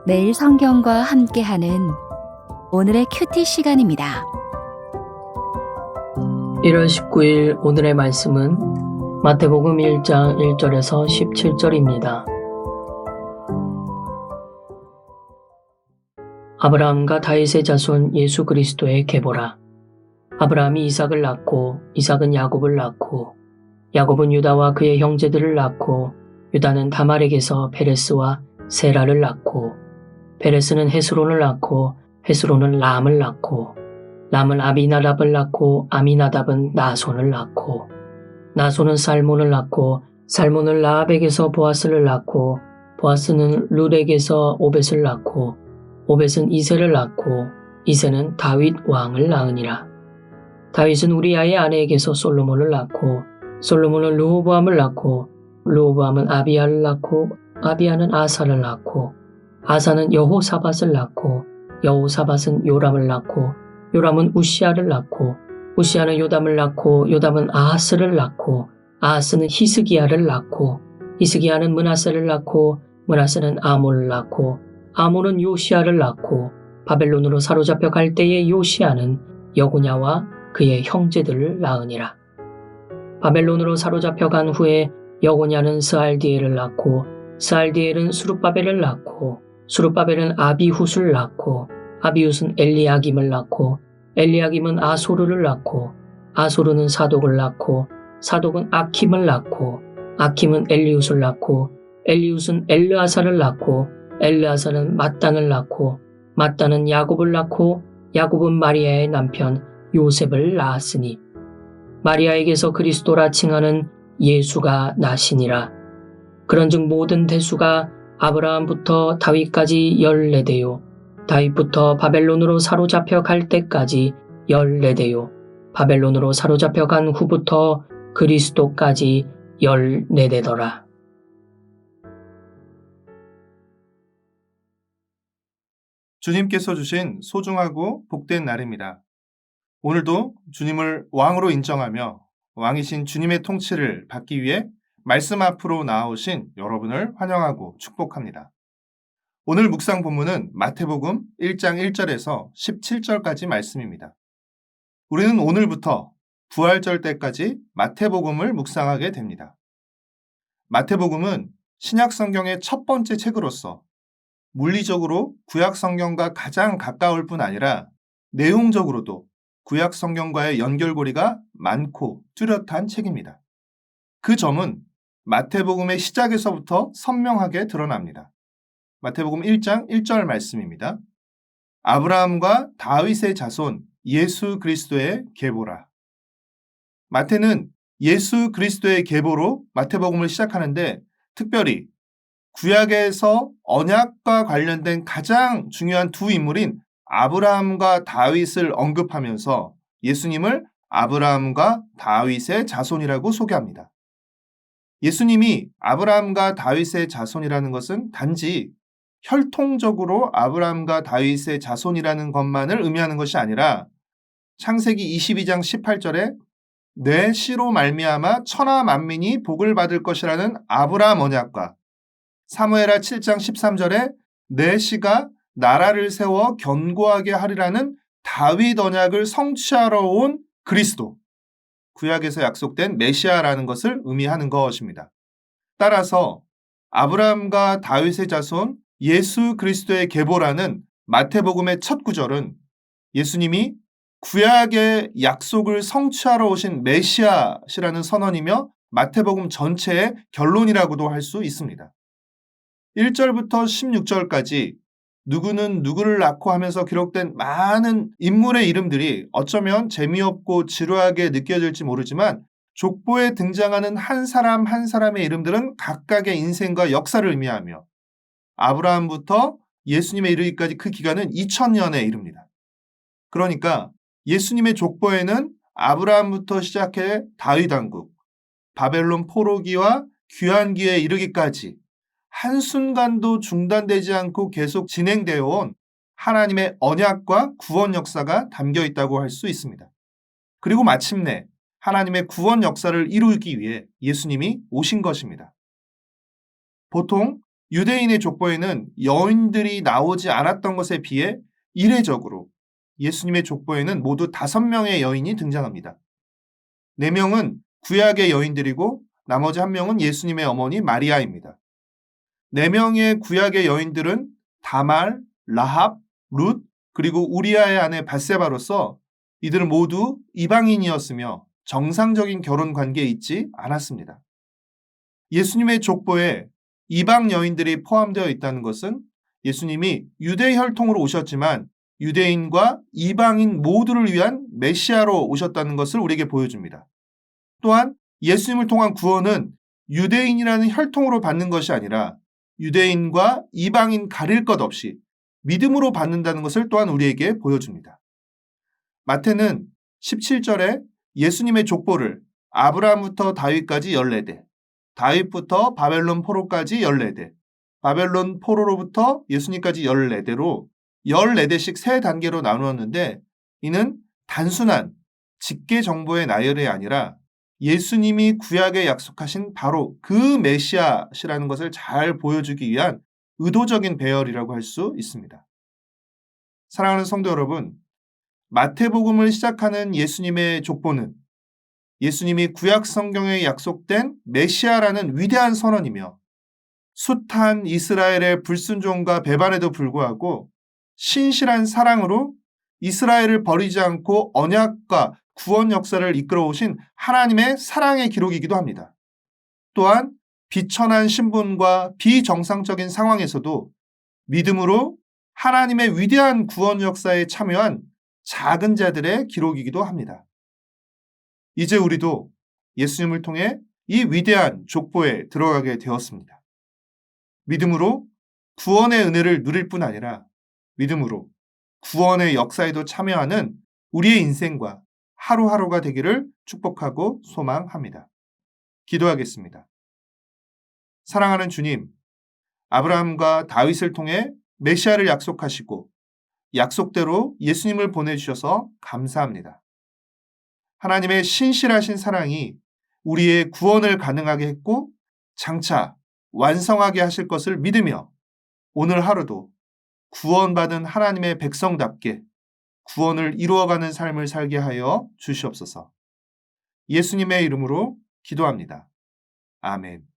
매일 성경과 함께하는 오늘의 큐티 시간입니다. 1월 19일 오늘의 말씀은 마태복음 1장 1절에서 17절입니다. 아브라함과 다윗의 자손 예수 그리스도의 계보라. 아브라함이 이삭을 낳고 이삭은 야곱을 낳고 야곱은 유다와 그의 형제들을 낳고 유다는 다말에게서 페레스와 세라를 낳고 페레스는 헤스론을 낳고 헤스론은 람을 낳고 람은 아미나답을 낳고 아미나답은 나손을 낳고 나손은 살몬을 낳고 살몬은 라합에게서 보아스를 낳고 보아스는 룻에게서 오벳을 낳고 오벳은 이새를 낳고 이새는 다윗 왕을 낳으니라. 다윗은 우리아의 아내에게서 솔로몬을 낳고 솔로몬은 르호보암을 낳고 르호보암은 아비야를 낳고 아비야는 아사를 낳고 아사는 여호사밧을 낳고 여호사밧은 요람을 낳고 요람은 우시아를 낳고 우시아는 요담을 낳고 요담은 아하스를 낳고 아하스는 히스기야를 낳고 히스기야는 므낫세를 낳고 므낫세는 아몬을 낳고 아몬은 요시야를 낳고 바벨론으로 사로잡혀 갈 때의 요시야는 여고냐와 그의 형제들을 낳으니라. 바벨론으로 사로잡혀 간 후에 여고냐는 스알디엘을 낳고 스알디엘은 수룹바벨을 낳고 수룹바벨은 아비훗을 낳고 아비훗은 엘리야김을 낳고 엘리야김은 아소르를 낳고 아소르는 사독을 낳고 사독은 아킴을 낳고 아킴은 엘리훗을 낳고 엘리훗은 엘르아사를 낳고 엘르아사는 맏단을 낳고 맏단은 야곱을 낳고 야곱은 마리아의 남편 요셉을 낳았으니 마리아에게서 그리스도라 칭하는 예수가 나시니라. 그런즉 모든 대수가 아브라함부터 다윗까지 14대요 다윗부터 바벨론으로 사로잡혀 갈 때까지 14대요 바벨론으로 사로잡혀 간 후부터 그리스도까지 14대더라. 주님께서 주신 소중하고 복된 날입니다. 오늘도 주님을 왕으로 인정하며 왕이신 주님의 통치를 받기 위해 말씀 앞으로 나아오신 여러분을 환영하고 축복합니다. 오늘 묵상 본문은 마태복음 1장 1절에서 17절까지 말씀입니다. 우리는 오늘부터 부활절 때까지 마태복음을 묵상하게 됩니다. 마태복음은 신약 성경의 첫 번째 책으로서 물리적으로 구약 성경과 가장 가까울 뿐 아니라 내용적으로도 구약 성경과의 연결고리가 많고 뚜렷한 책입니다. 그 점은 마태복음의 시작에서부터 선명하게 드러납니다. 마태복음 1장 1절 말씀입니다. 아브라함과 다윗의 자손 예수 그리스도의 계보라. 마태는 예수 그리스도의 계보로 마태복음을 시작하는데 특별히 구약에서 언약과 관련된 가장 중요한 두 인물인 아브라함과 다윗을 언급하면서 예수님을 아브라함과 다윗의 자손이라고 소개합니다. 예수님이 아브라함과 다윗의 자손이라는 것은 단지 혈통적으로 아브라함과 다윗의 자손이라는 것만을 의미하는 것이 아니라 창세기 22장 18절에 내 씨로 말미암아 천하 만민이 복을 받을 것이라는 아브라함 언약과 사무엘하 7장 13절에 내 씨가 나라를 세워 견고하게 하리라는 다윗 언약을 성취하러 온 그리스도, 구약에서 약속된 메시아라는 것을 의미하는 것입니다. 따라서 아브라함과 다윗의 자손 예수 그리스도의 계보라는 마태복음의 첫 구절은 예수님이 구약의 약속을 성취하러 오신 메시아시라는 선언이며 마태복음 전체의 결론이라고도 할 수 있습니다. 1절부터 16절까지 누구는 누구를 낳고 하면서 기록된 많은 인물의 이름들이 어쩌면 재미없고 지루하게 느껴질지 모르지만 족보에 등장하는 한 사람 한 사람의 이름들은 각각의 인생과 역사를 의미하며 아브라함부터 예수님에 이르기까지 그 기간은 2000년에 이릅니다. 그러니까 예수님의 족보에는 아브라함부터 시작해 다윗 왕국, 바벨론 포로기와 귀환기에 이르기까지 한순간도 중단되지 않고 계속 진행되어 온 하나님의 언약과 구원 역사가 담겨 있다고 할 수 있습니다. 그리고 마침내 하나님의 구원 역사를 이루기 위해 예수님이 오신 것입니다. 보통 유대인의 족보에는 여인들이 나오지 않았던 것에 비해 이례적으로 예수님의 족보에는 모두 5명의 여인이 등장합니다. 4명은 구약의 여인들이고 나머지 1명은 예수님의 어머니 마리아입니다. 4명의 구약의 여인들은 다말, 라합, 룻, 그리고 우리아의 아내 밧세바로서 이들은 모두 이방인이었으며 정상적인 결혼 관계에 있지 않았습니다. 예수님의 족보에 이방 여인들이 포함되어 있다는 것은 예수님이 유대 혈통으로 오셨지만 유대인과 이방인 모두를 위한 메시아로 오셨다는 것을 우리에게 보여줍니다. 또한 예수님을 통한 구원은 유대인이라는 혈통으로 받는 것이 아니라 유대인과 이방인 가릴 것 없이 믿음으로 받는다는 것을 또한 우리에게 보여줍니다. 마태는 17절에 예수님의 족보를 아브라함부터 다윗까지 14대, 다윗부터 바벨론 포로까지 14대, 바벨론 포로로부터 예수님까지 14대로 14대씩 3단계로 나누었는데 이는 단순한 직계 정보의 나열이 아니라 예수님이 구약에 약속하신 바로 그 메시아시라는 것을 잘 보여주기 위한 의도적인 배열이라고 할 수 있습니다. 사랑하는 성도 여러분, 마태복음을 시작하는 예수님의 족보는 예수님이 구약 성경에 약속된 메시아라는 위대한 선언이며 숱한 이스라엘의 불순종과 배반에도 불구하고 신실한 사랑으로 이스라엘을 버리지 않고 언약과 구원 역사를 이끌어 오신 하나님의 사랑의 기록이기도 합니다. 또한 비천한 신분과 비정상적인 상황에서도 믿음으로 하나님의 위대한 구원 역사에 참여한 작은 자들의 기록이기도 합니다. 이제 우리도 예수님을 통해 이 위대한 족보에 들어가게 되었습니다. 믿음으로 구원의 은혜를 누릴 뿐 아니라 믿음으로 구원의 역사에도 참여하는 우리의 인생과 하루하루가 되기를 축복하고 소망합니다. 기도하겠습니다. 사랑하는 주님, 아브라함과 다윗을 통해 메시아를 약속하시고 약속대로 예수님을 보내주셔서 감사합니다. 하나님의 신실하신 사랑이 우리의 구원을 가능하게 했고 장차 완성하게 하실 것을 믿으며 오늘 하루도 구원받은 하나님의 백성답게 구원을 이루어가는 삶을 살게 하여 주시옵소서. 예수님의 이름으로 기도합니다. 아멘.